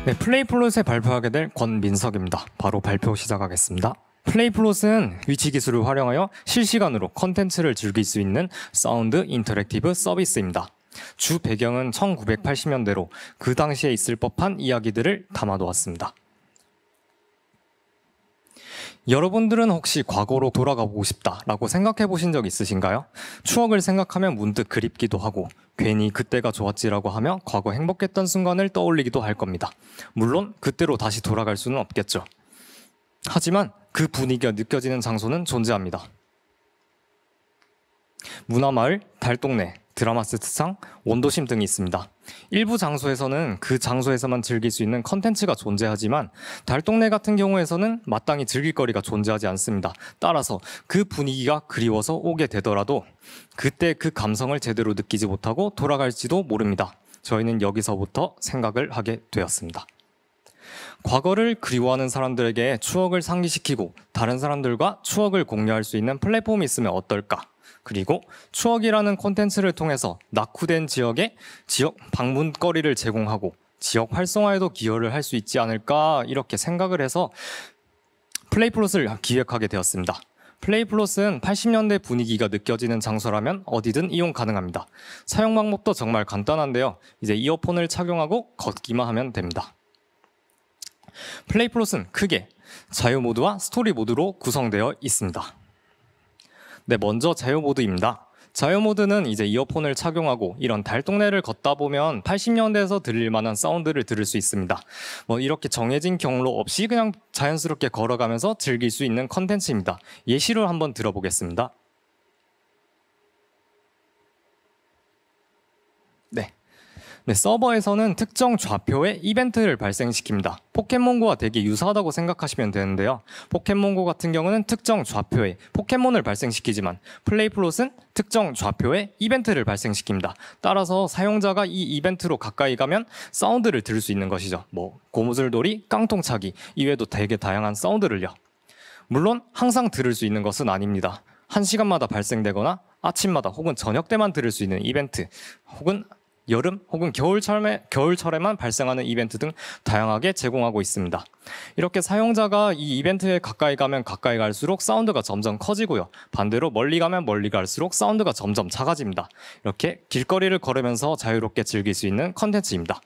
네, 플레이플롯에 발표하게 될 권민석입니다. 바로 발표 시작하겠습니다. 플레이플롯은 위치 기술을 활용하여 실시간으로 컨텐츠를 즐길 수 있는 사운드 인터랙티브 서비스입니다. 주 배경은 1980년대로 그 당시에 있을 법한 이야기들을 담아놓았습니다. 여러분들은 혹시 과거로 돌아가 보고 싶다라고 생각해 보신 적 있으신가요? 추억을 생각하면 문득 그립기도 하고 괜히 그때가 좋았지라고 하며 과거 행복했던 순간을 떠올리기도 할 겁니다. 물론 그때로 다시 돌아갈 수는 없겠죠. 하지만 그 분위기가 느껴지는 장소는 존재합니다. 문화마을, 달동네, 드라마세트상, 원도심 등이 있습니다. 일부 장소에서는 그 장소에서만 즐길 수 있는 컨텐츠가 존재하지만 달동네 같은 경우에서는 마땅히 즐길 거리가 존재하지 않습니다. 따라서 그 분위기가 그리워서 오게 되더라도 그때 그 감성을 제대로 느끼지 못하고 돌아갈지도 모릅니다. 저희는 여기서부터 생각을 하게 되었습니다. 과거를 그리워하는 사람들에게 추억을 상기시키고 다른 사람들과 추억을 공유할 수 있는 플랫폼이 있으면 어떨까? 그리고 추억이라는 콘텐츠를 통해서 낙후된 지역 방문거리를 제공하고 지역 활성화에도 기여를 할 수 있지 않을까 이렇게 생각을 해서 플레이플롯을 기획하게 되었습니다. 플레이플롯은 80년대 분위기가 느껴지는 장소라면 어디든 이용 가능합니다. 사용 방법도 정말 간단한데요. 이제 이어폰을 착용하고 걷기만 하면 됩니다. 플레이플롯은 크게 자유 모드와 스토리 모드로 구성되어 있습니다. 네, 먼저 자유 모드입니다. 자유 모드는 이제 이어폰을 착용하고 이런 달동네를 걷다 보면 80년대에서 들릴 만한 사운드를 들을 수 있습니다. 이렇게 정해진 경로 없이 그냥 자연스럽게 걸어가면서 즐길 수 있는 컨텐츠입니다. 예시로 한번 들어보겠습니다. 네, 서버에서는 특정 좌표에 이벤트를 발생시킵니다. 포켓몬고와 되게 유사하다고 생각하시면 되는데요. 포켓몬고 같은 경우는 특정 좌표에 포켓몬을 발생시키지만 플레이플롯은 특정 좌표에 이벤트를 발생시킵니다. 따라서 사용자가 이 이벤트로 가까이 가면 사운드를 들을 수 있는 것이죠. 고무줄놀이, 깡통차기 이외에도 되게 다양한 사운드를요. 물론 항상 들을 수 있는 것은 아닙니다. 1시간마다 발생되거나 아침마다 혹은 저녁 때만 들을 수 있는 이벤트 혹은 여름 혹은 겨울철에만 발생하는 이벤트 등 다양하게 제공하고 있습니다. 이렇게 사용자가 이 이벤트에 가까이 가면 가까이 갈수록 사운드가 점점 커지고요. 반대로 멀리 가면 멀리 갈수록 사운드가 점점 작아집니다. 이렇게 길거리를 걸으면서 자유롭게 즐길 수 있는 컨텐츠입니다.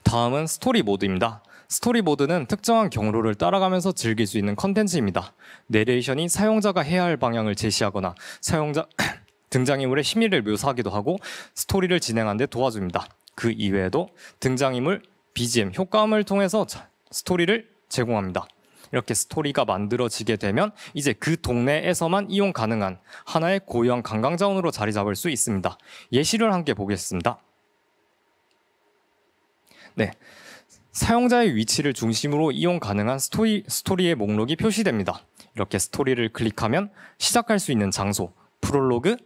다음은 스토리 모드입니다. 스토리 모드는 특정한 경로를 따라가면서 즐길 수 있는 컨텐츠입니다. 내레이션이 사용자가 해야 할 방향을 제시하거나 등장인물의 심리를 묘사하기도 하고 스토리를 진행하는 데 도와줍니다. 그 이외에도 등장인물, BGM, 효과음을 통해서 스토리를 제공합니다. 이렇게 스토리가 만들어지게 되면 이제 그 동네에서만 이용 가능한 하나의 고유한 관광자원으로 자리 잡을 수 있습니다. 예시를 함께 보겠습니다. 네, 사용자의 위치를 중심으로 이용 가능한 스토리의 목록이 표시됩니다. 이렇게 스토리를 클릭하면 시작할 수 있는 장소, 프롤로그,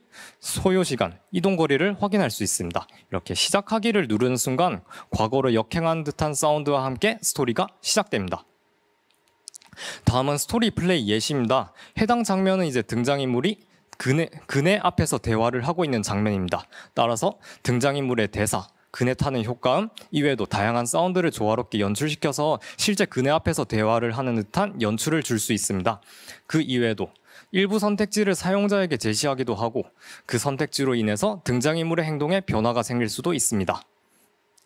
소요시간, 이동거리를 확인할 수 있습니다. 이렇게 시작하기를 누르는 순간 과거로 역행한 듯한 사운드와 함께 스토리가 시작됩니다. 다음은 스토리 플레이 예시입니다. 해당 장면은 이제 등장인물이 그네 앞에서 대화를 하고 있는 장면입니다. 따라서 등장인물의 대사, 그네 타는 효과음 이외에도 다양한 사운드를 조화롭게 연출시켜서 실제 그네 앞에서 대화를 하는 듯한 연출을 줄 수 있습니다. 그 이외에도 일부 선택지를 사용자에게 제시하기도 하고 그 선택지로 인해서 등장인물의 행동에 변화가 생길 수도 있습니다.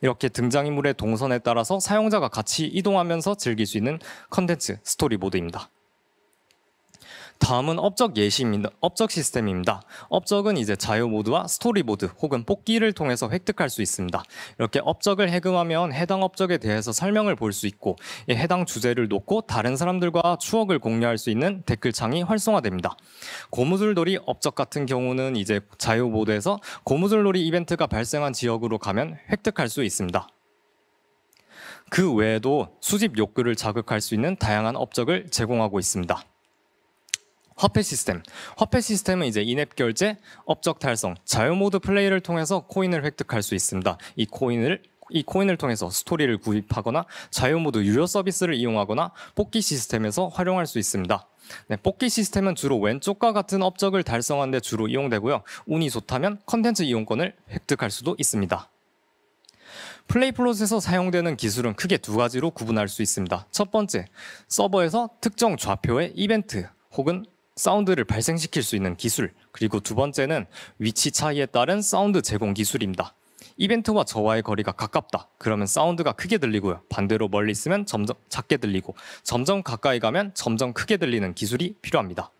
이렇게 등장인물의 동선에 따라서 사용자가 같이 이동하면서 즐길 수 있는 컨텐츠 스토리 모드입니다. 다음은 업적 예시입니다. 업적 시스템입니다. 업적은 이제 자유 모드와 스토리 모드 혹은 뽑기를 통해서 획득할 수 있습니다. 이렇게 업적을 해금하면 해당 업적에 대해서 설명을 볼 수 있고 해당 주제를 놓고 다른 사람들과 추억을 공유할 수 있는 댓글창이 활성화됩니다. 고무줄놀이 업적 같은 경우는 이제 자유 모드에서 고무줄놀이 이벤트가 발생한 지역으로 가면 획득할 수 있습니다. 그 외에도 수집 욕구를 자극할 수 있는 다양한 업적을 제공하고 있습니다. 화폐 시스템. 화폐 시스템은 이제 인앱 결제, 업적 달성, 자유 모드 플레이를 통해서 코인을 획득할 수 있습니다. 이 코인을 통해서 스토리를 구입하거나 자유 모드 유료 서비스를 이용하거나 뽑기 시스템에서 활용할 수 있습니다. 네, 뽑기 시스템은 주로 왼쪽과 같은 업적을 달성하는 데 주로 이용되고요. 운이 좋다면 컨텐츠 이용권을 획득할 수도 있습니다. 플레이플롯에서 사용되는 기술은 크게 두 가지로 구분할 수 있습니다. 첫 번째, 서버에서 특정 좌표의 이벤트 혹은 사운드를 발생시킬 수 있는 기술, 그리고 두 번째는 위치 차이에 따른 사운드 제공 기술입니다. 이벤트와 저와의 거리가 가깝다, 그러면 사운드가 크게 들리고요. 반대로 멀리 있으면 점점 작게 들리고, 점점 가까이 가면 점점 크게 들리는 기술이 필요합니다.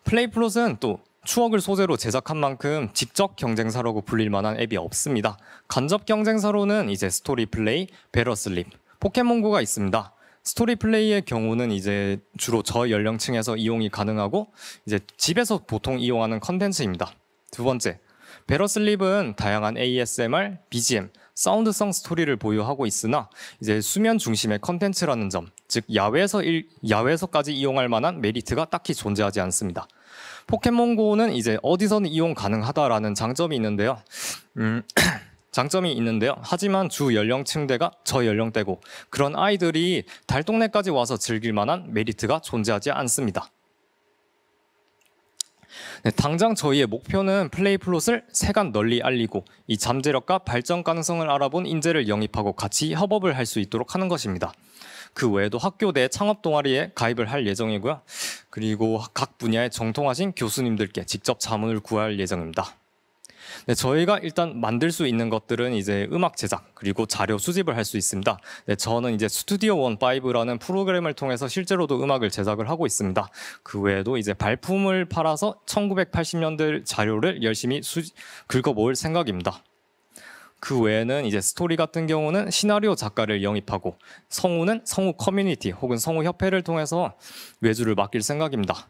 플레이플롯은 또 추억을 소재로 제작한 만큼 직접 경쟁사라고 불릴 만한 앱이 없습니다. 간접 경쟁사로는 이제 스토리 플레이, 베러슬립, 포켓몬고가 있습니다. 스토리 플레이의 경우는 이제 주로 저연령층에서 이용이 가능하고 이제 집에서 보통 이용하는 컨텐츠입니다. 두 번째, 베러슬립은 다양한 ASMR, BGM, 사운드성 스토리를 보유하고 있으나 이제 수면 중심의 컨텐츠라는 점, 즉 야외에서까지 이용할 만한 메리트가 딱히 존재하지 않습니다. 포켓몬고는 이제 어디서는 이용 가능하다라는 장점이 있는데요. 하지만 주 연령층대가 저연령대고 그런 아이들이 달동네까지 와서 즐길 만한 메리트가 존재하지 않습니다. 네, 당장 저희의 목표는 플레이플롯을 세간 널리 알리고 이 잠재력과 발전 가능성을 알아본 인재를 영입하고 같이 협업을 할 수 있도록 하는 것입니다. 그 외에도 학교 내 창업 동아리에 가입을 할 예정이고요. 그리고 각 분야에 정통하신 교수님들께 직접 자문을 구할 예정입니다. 네, 저희가 일단 만들 수 있는 것들은 이제 음악 제작 그리고 자료 수집을 할 수 있습니다. 네, 저는 이제 스튜디오 15라는 프로그램을 통해서 실제로도 음악을 제작을 하고 있습니다. 그 외에도 이제 발품을 팔아서 1980년대 자료를 열심히 긁어 모을 생각입니다. 그 외에는 이제 스토리 같은 경우는 시나리오 작가를 영입하고 성우는 성우 커뮤니티 혹은 성우 협회를 통해서 외주를 맡길 생각입니다.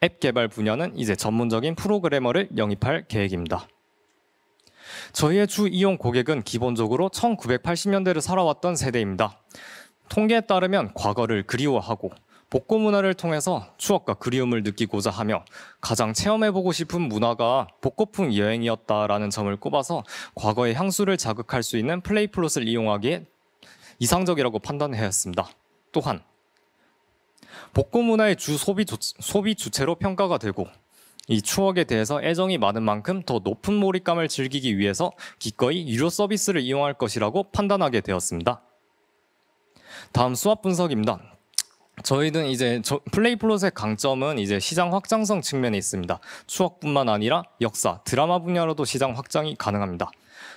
앱 개발 분야는 이제 전문적인 프로그래머를 영입할 계획입니다. 저희의 주 이용 고객은 기본적으로 1980년대를 살아왔던 세대입니다. 통계에 따르면 과거를 그리워하고 복고 문화를 통해서 추억과 그리움을 느끼고자 하며 가장 체험해보고 싶은 문화가 복고풍 여행이었다라는 점을 꼽아서 과거의 향수를 자극할 수 있는 플레이플롯을 이용하기에 이상적이라고 판단하였습니다. 또한 복고 문화의 주 소비 주체로 평가가 되고 이 추억에 대해서 애정이 많은 만큼 더 높은 몰입감을 즐기기 위해서 기꺼이 유료 서비스를 이용할 것이라고 판단하게 되었습니다. 다음 수합 분석입니다. 저희는 이제 플레이플롯의 강점은 이제 시장 확장성 측면에 있습니다. 추억뿐만 아니라 역사, 드라마 분야로도 시장 확장이 가능합니다.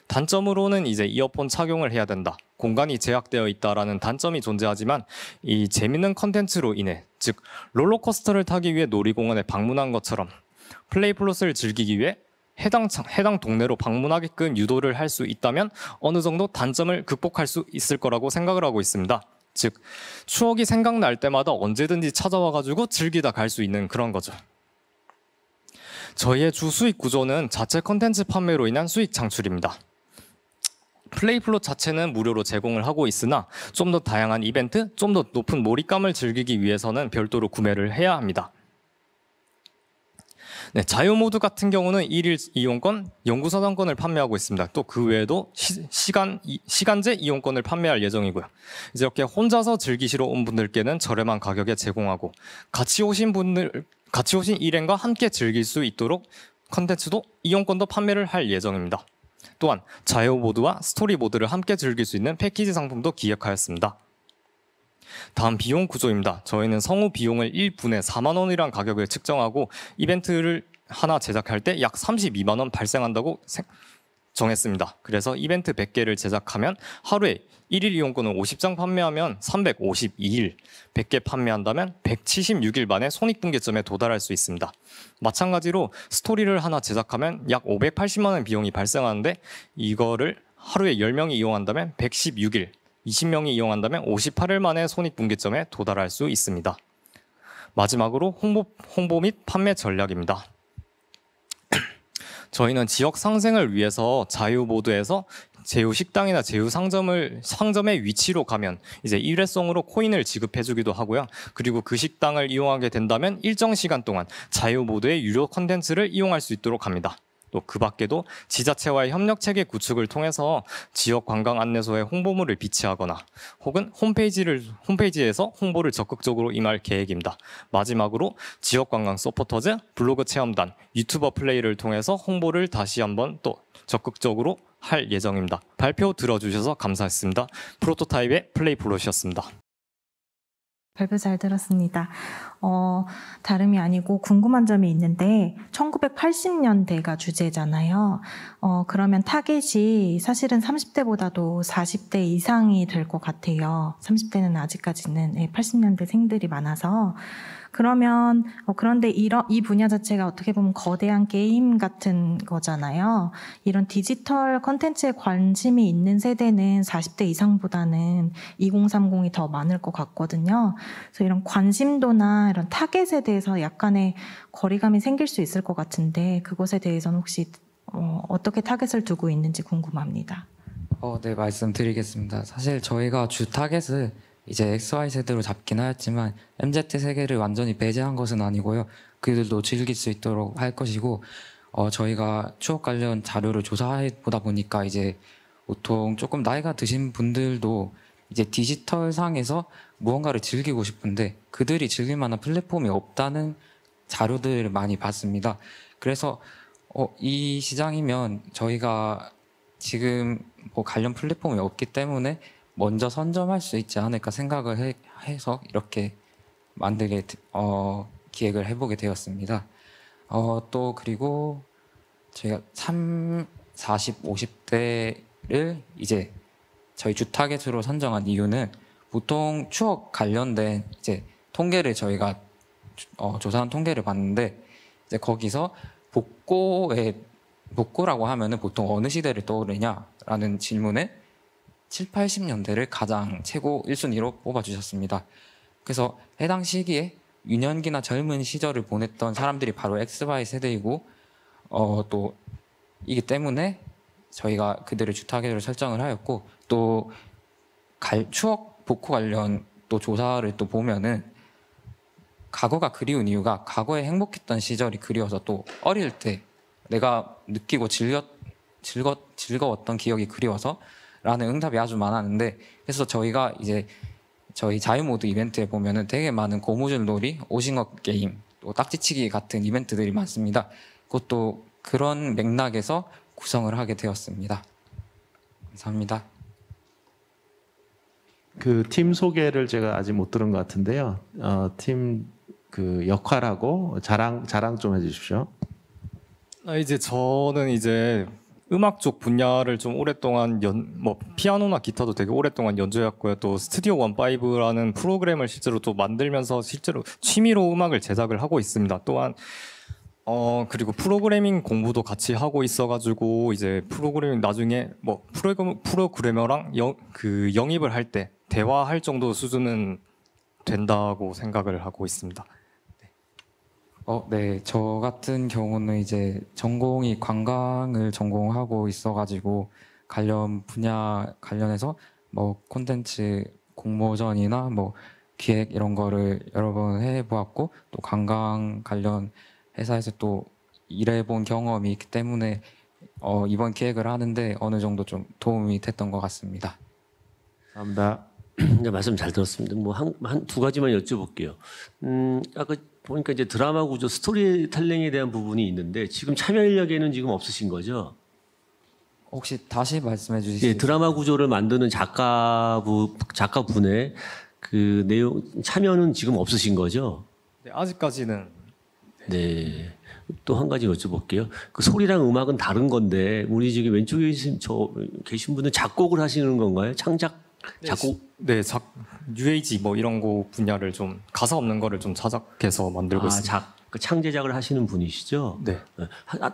단점으로는 이제 이어폰 착용을 해야 된다, 공간이 제약되어 있다라는 단점이 존재하지만 이 재밌는 컨텐츠로 인해, 즉 롤러코스터를 타기 위해 놀이공원에 방문한 것처럼 플레이플롯을 즐기기 위해 해당 동네로 방문하게끔 유도를 할 수 있다면 어느 정도 단점을 극복할 수 있을 거라고 생각을 하고 있습니다. 즉 추억이 생각날 때마다 언제든지 찾아와가지고 즐기다 갈 수 있는 그런 거죠. 저희의 주 수익 구조는 자체 컨텐츠 판매로 인한 수익 창출입니다. 플레이플롯 자체는 무료로 제공을 하고 있으나 좀 더 다양한 이벤트, 좀 더 높은 몰입감을 즐기기 위해서는 별도로 구매를 해야 합니다. 네, 자유 모드 같은 경우는 1일 이용권, 연구서당권을 판매하고 있습니다. 또 그 외에도 시간제 이용권을 판매할 예정이고요. 이렇게 혼자서 즐기시러 온 분들께는 저렴한 가격에 제공하고 같이 오신 일행과 함께 즐길 수 있도록 컨텐츠도 이용권도 판매를 할 예정입니다. 또한 자유 모드와 스토리 모드를 함께 즐길 수 있는 패키지 상품도 기획하였습니다. 다음 비용 구조입니다. 저희는 성우 비용을 1분에 4만 원이란 가격을 측정하고 이벤트를 하나 제작할 때 약 32만 원 발생한다고 정했습니다. 그래서 이벤트 100개를 제작하면 하루에 1일 이용권을 50장 판매하면 352일, 100개 판매한다면 176일 만에 손익분기점에 도달할 수 있습니다. 마찬가지로 스토리를 하나 제작하면 약 580만 원 비용이 발생하는데 이거를 하루에 10명이 이용한다면 116일, 20명이 이용한다면 58일 만에 손익분기점에 도달할 수 있습니다. 마지막으로 홍보 및 판매 전략입니다. 저희는 지역 상생을 위해서 자유 모드에서 제휴 식당이나 제휴 상점의 위치로 가면 이제 일회성으로 코인을 지급해주기도 하고요. 그리고 그 식당을 이용하게 된다면 일정 시간 동안 자유 모드의 유료 콘텐츠를 이용할 수 있도록 합니다. 또 그 밖에도 지자체와의 협력 체계 구축을 통해서 지역 관광 안내소에 홍보물을 비치하거나 혹은 홈페이지에서 홍보를 적극적으로 임할 계획입니다. 마지막으로 지역 관광 서포터즈, 블로그 체험단, 유튜버 플레이를 통해서 홍보를 다시 한번 또 적극적으로 할 예정입니다. 발표 들어주셔서 감사했습니다. 프로토타입의 플레이 블로시였습니다. 발표 잘 들었습니다. 다름이 아니고 궁금한 점이 있는데 1980년대가 주제잖아요. 그러면 타겟이 사실은 30대보다도 40대 이상이 될 것 같아요. 30대는 아직까지는 80년대 생들이 많아서. 그러면 그런데 이 분야 자체가 어떻게 보면 거대한 게임 같은 거잖아요. 이런 디지털 컨텐츠에 관심이 있는 세대는 40대 이상보다는 2030이 더 많을 것 같거든요. 그래서 이런 관심도나 이런 타겟에 대해서 약간의 거리감이 생길 수 있을 것 같은데 그것에 대해서는 혹시 어떻게 타겟을 두고 있는지 궁금합니다. 네, 말씀드리겠습니다. 사실 저희가 주 타겟을 이제 XY 세대로 잡긴 하였지만 MZ 세계를 완전히 배제한 것은 아니고요. 그들도 즐길 수 있도록 할 것이고 저희가 추억 관련 자료를 조사해 보다 보니까 이제 보통 조금 나이가 드신 분들도 이제 디지털 상에서 무언가를 즐기고 싶은데 그들이 즐길 만한 플랫폼이 없다는 자료들을 많이 봤습니다. 그래서 이 시장이면 저희가 지금 뭐 관련 플랫폼이 없기 때문에 먼저 선점할 수 있지 않을까 생각을 해서 이렇게 기획을 해보게 되었습니다. 또 그리고 저희가 40, 50대를 이제 저희 주 타겟으로 선정한 이유는 보통 추억 관련된 이제 통계를 저희가 조사한 통계를 봤는데 이제 거기서 복고라고 하면은 보통 어느 시대를 떠오르냐라는 질문에 7, 80년대를 가장 최고 1순위로 뽑아주셨습니다. 그래서 해당 시기에 유년기나 젊은 시절을 보냈던 사람들이 바로 XY 세대이고 또 이기 때문에 저희가 그들을 주 타겟으로 설정을 하였고 또 추억 복구 관련 또 조사를 또 보면은 과거가 그리운 이유가 과거에 행복했던 시절이 그리워서 또 어릴 때 내가 느끼고 즐거웠던 기억이 그리워서 라는 응답이 아주 많았는데 그래서 저희가 이제 저희 자유모드 이벤트에 보면은 되게 많은 고무줄 놀이, 오징어 게임, 또 딱지치기 같은 이벤트들이 많습니다. 그것도 그런 맥락에서 구성을 하게 되었습니다. 감사합니다. 그 팀 소개를 제가 아직 못 들은 것 같은데요. 팀 그 역할하고 자랑 좀 해주십시오. 이제 저는 이제 음악 쪽 분야를 좀 오랫동안 피아노나 기타도 되게 오랫동안 연주했고요. 또 스튜디오 15라는 프로그램을 실제로 또 만들면서 실제로 취미로 음악을 제작을 하고 있습니다. 또한 그리고 프로그래밍 공부도 같이 하고 있어가지고 이제 프로그래밍 나중에 프로그래머랑 영입을 할 때 대화할 정도 수준은 된다고 생각을 하고 있습니다. 네, 저 같은 경우는 이제 전공이 관광을 전공하고 있어가지고 관련 분야 관련해서 뭐 콘텐츠 공모전이나 뭐 기획 이런 거를 여러 번 해보았고 또 관광 관련 회사에서 또 일해본 경험이 있기 때문에 이번 기획을 하는데 어느 정도 좀 도움이 됐던 것 같습니다. 감사합니다. 네, 말씀 잘 들었습니다. 뭐 한 두 가지만 여쭤볼게요. 아까 보니까 이제 드라마 구조, 스토리텔링에 대한 부분이 있는데 지금 참여 인력에는 지금 없으신 거죠? 혹시 다시 말씀해 주시죠? 예, 드라마 구조를 만드는 작가분의 그 내용 참여는 지금 없으신 거죠? 네, 아직까지는. 네. 또 한 가지 여쭤볼게요. 그 소리랑 음악은 다른 건데 우리 지금 왼쪽에 계신 분은 작곡을 하시는 건가요? 작곡? 네, UAG 뭐 이런 거 분야를 좀 가사 없는 거를 좀 자작해서 만들고 있습니다. 그 창제작을 하시는 분이시죠? 네.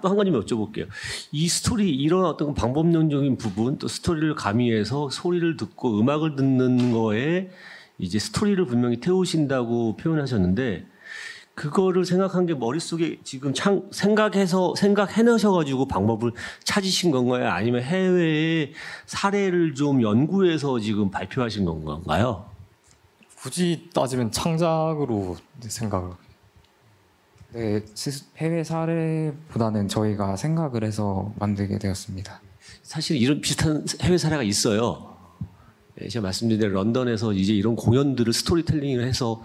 또 한 가지 여쭤볼게요. 이 스토리 이런 어떤 방법론적인 부분 또 스토리를 가미해서 소리를 듣고 음악을 듣는 거에 이제 스토리를 분명히 태우신다고 표현하셨는데 그거를 생각한 게 머릿속에 지금 생각해내셔가지고 방법을 찾으신 건가요? 아니면 해외의 사례를 좀 연구해서 지금 발표하신 건가요? 굳이 따지면 창작으로 생각을. 네, 해외 사례보다는 저희가 생각을 해서 만들게 되었습니다. 사실 이런 비슷한 해외 사례가 있어요. 예, 제가 말씀드린 대로 런던에서 이제 이런 공연들을 스토리텔링을 해서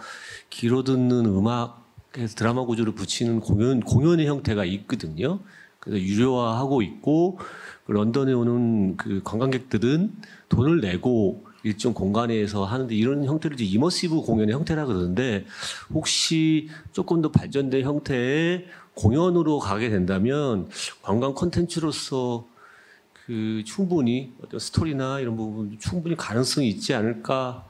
귀로 듣는 음악에서 드라마 구조를 붙이는 공연의 형태가 있거든요. 그래서 유료화하고 있고 그 런던에 오는 그 관광객들은 돈을 내고 일정 공간에서 하는데 이런 형태를 이제 이머시브 공연의 형태라 그러는데 혹시 조금 더 발전된 형태의 공연으로 가게 된다면 관광 콘텐츠로서 그 충분히 어떤 스토리나 이런 부분 충분히 가능성이 있지 않을까라는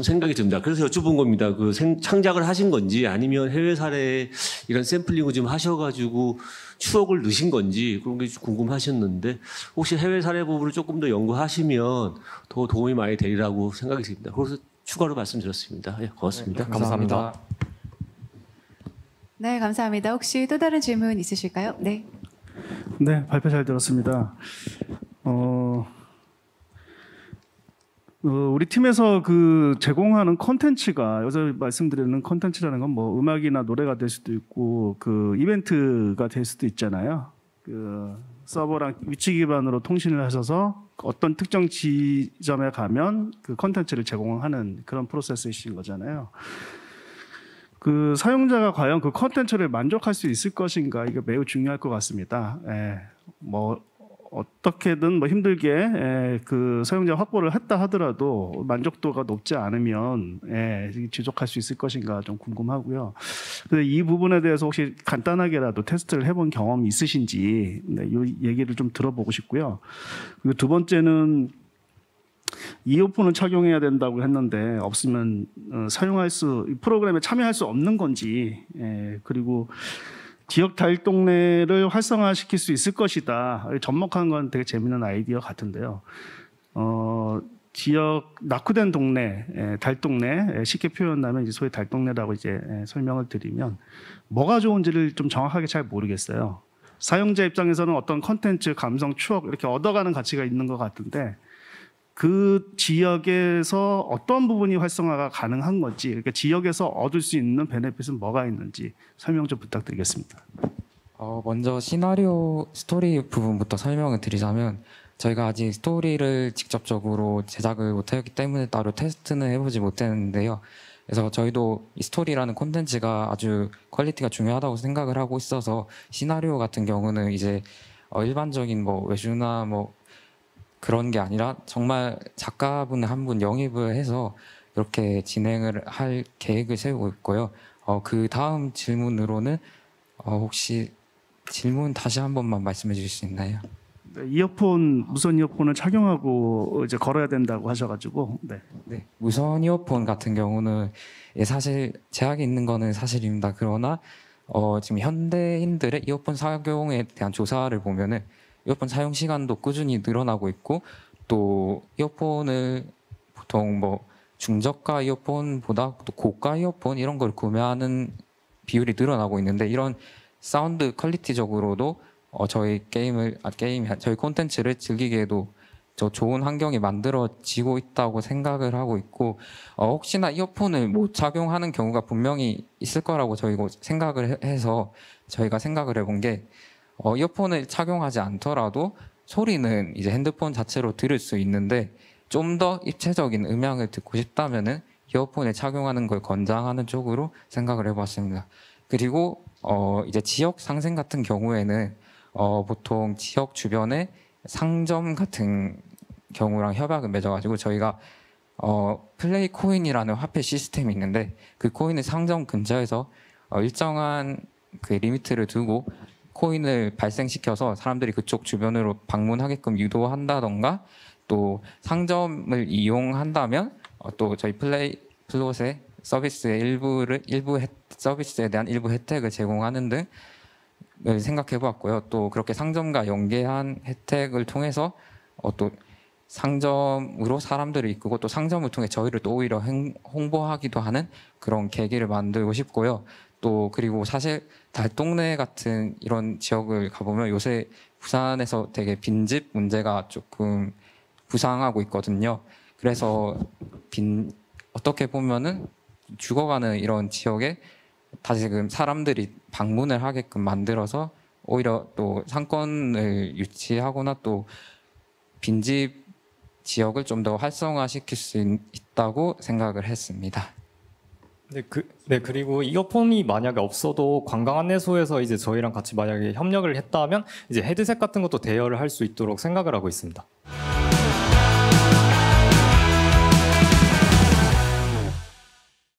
생각이 듭니다. 그래서 여쭤본 겁니다. 그 창작을 하신 건지 아니면 해외 사례에 이런 샘플링을 좀 하셔가지고 추억을 넣으신 건지 그런 게 궁금하셨는데 혹시 해외 사례 부분을 조금 더 연구하시면 더 도움이 많이 되리라고 생각이 듭니다. 그래서 추가로 말씀드렸습니다. 예, 고맙습니다. 네, 감사합니다. 네, 감사합니다. 혹시 또 다른 질문 있으실까요? 네. 네, 발표 잘 들었습니다. 우리 팀에서 그 제공하는 콘텐츠가 여기서 말씀드리는 콘텐츠라는 건 뭐 음악이나 노래가 될 수도 있고 그 이벤트가 될 수도 있잖아요. 그 서버랑 위치 기반으로 통신을 하셔서 어떤 특정 지점에 가면 그 콘텐츠를 제공하는 그런 프로세스이신 거잖아요. 그 사용자가 과연 그 콘텐츠를 만족할 수 있을 것인가 이게 매우 중요할 것 같습니다. 뭐 어떻게든 뭐 힘들게 그 사용자 확보를 했다 하더라도 만족도가 높지 않으면 지속할 수 있을 것인가 좀 궁금하고요. 그래서 이 부분에 대해서 혹시 간단하게라도 테스트를 해본 경험이 있으신지 이 얘기를 좀 들어보고 싶고요. 그리고 두 번째는 이어폰을 착용해야 된다고 했는데 없으면 프로그램에 참여할 수 없는 건지 그리고 지역 달동네를 활성화시킬 수 있을 것이다. 접목한 건 되게 재밌는 아이디어 같은데요. 지역 낙후된 동네, 달동네 쉽게 표현하면 이제 소위 달동네라고 이제 설명을 드리면 뭐가 좋은지를 좀 정확하게 잘 모르겠어요. 사용자 입장에서는 어떤 컨텐츠, 감성, 추억 이렇게 얻어가는 가치가 있는 것 같은데 그 지역에서 어떤 부분이 활성화가 가능한 건지, 그러니까 지역에서 얻을 수 있는 베네핏은 뭐가 있는지 설명 좀 부탁드리겠습니다. 먼저 시나리오 스토리 부분부터 설명을 드리자면 저희가 아직 스토리를 직접적으로 제작을 못했기 때문에 따로 테스트는 해보지 못했는데요. 그래서 저희도 이 스토리라는 콘텐츠가 아주 퀄리티가 중요하다고 생각을 하고 있어서 시나리오 같은 경우는 이제 일반적인 뭐 외주나 뭐 그런 게 아니라 정말 작가분 한 분 영입을 해서 이렇게 진행을 할 계획을 세우고 있고요. 그 다음 질문으로는 혹시 질문 다시 한 번만 말씀해 주실 수 있나요? 네, 무선 이어폰을 착용하고 이제 걸어야 된다고 하셔가지고. 네, 무선 이어폰 같은 경우는 사실 제약이 있는 거는 사실입니다. 그러나 지금 현대인들의 이어폰 사용에 대한 조사를 보면은 이어폰 사용 시간도 꾸준히 늘어나고 있고 또 이어폰을 보통 뭐 중저가 이어폰보다 또 고가 이어폰 이런 걸 구매하는 비율이 늘어나고 있는데 이런 사운드 퀄리티적으로도 저희 저희 콘텐츠를 즐기기에도 저 좋은 환경이 만들어지고 있다고 생각을 하고 있고 혹시나 이어폰을 못 착용하는 경우가 분명히 있을 거라고 저희가 생각을 해서 저희가 생각을 해본 게 이어폰을 착용하지 않더라도 소리는 이제 핸드폰 자체로 들을 수 있는데 좀 더 입체적인 음향을 듣고 싶다면은 이어폰을 착용하는 걸 권장하는 쪽으로 생각을 해봤습니다. 그리고 이제 지역 상생 같은 경우에는 보통 지역 주변에 상점 같은 경우랑 협약을 맺어가지고 저희가 플레이 코인이라는 화폐 시스템이 있는데 그 코인을 상점 근처에서 일정한 그 리미트를 두고 코인을 발생시켜서 사람들이 그쪽 주변으로 방문하게끔 유도한다던가 또 상점을 이용한다면 또 저희 플롯의 서비스의 서비스에 대한 일부 혜택을 제공하는 등을 생각해 보았고요. 또 그렇게 상점과 연계한 혜택을 통해서 또 상점으로 사람들을 이끌고 또 상점을 통해 저희를 또 오히려 홍보하기도 하는 그런 계기를 만들고 싶고요. 또 그리고 사실 달동네 같은 이런 지역을 가보면 요새 부산에서 되게 빈집 문제가 조금 부상하고 있거든요. 그래서 어떻게 보면은 죽어가는 이런 지역에 다시금 사람들이 방문을 하게끔 만들어서 오히려 또 상권을 유치하거나 또 빈집 지역을 좀 더 활성화시킬 수 있다고 생각을 했습니다. 네, 그리고 이어폰이 만약에 없어도 관광 안내소에서 이제 저희랑 같이 만약에 협력을 했다면 이제 헤드셋 같은 것도 대여를 할 수 있도록 생각을 하고 있습니다.